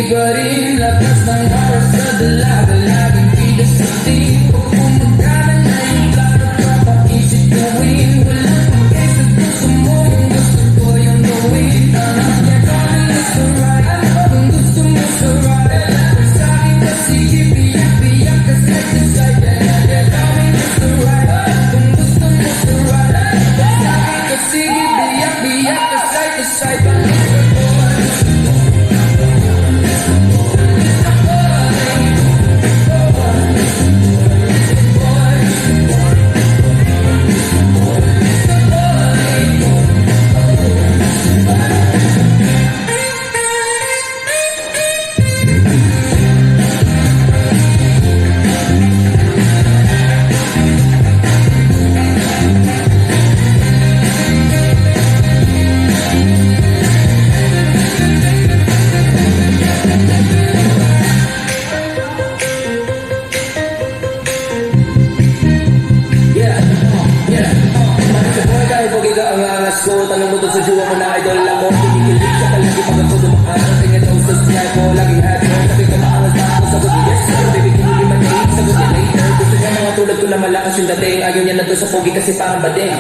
pa rin lakas ng oras sa dalaga. Laging pigas sa team. Kung gumagana na yung plano, papaisip gawin. Walang pagkay sa gusto mo, yung gusto ko yung gawin. You're calling us to ride. Kung gusto mo sa ride, sa akin kasi biyak-biyak ka side to side. You're calling us to ride. Kung gusto mo sa ride, sa akin kasi biyak-biyak ka side to side. Tanong mo to sa jowa ko na idol ako. Kinikilig sa kalagi pag ako dumaan. Tingin daw sa snipe ko, laging happy. Sabi ko maangas na ako, sagot yes sir. Baby can you be my name, sagot niya later. Gusto niya mga tulad ko na malakas yung dating. Ayaw niya na doon sa pogi kasi parang bading.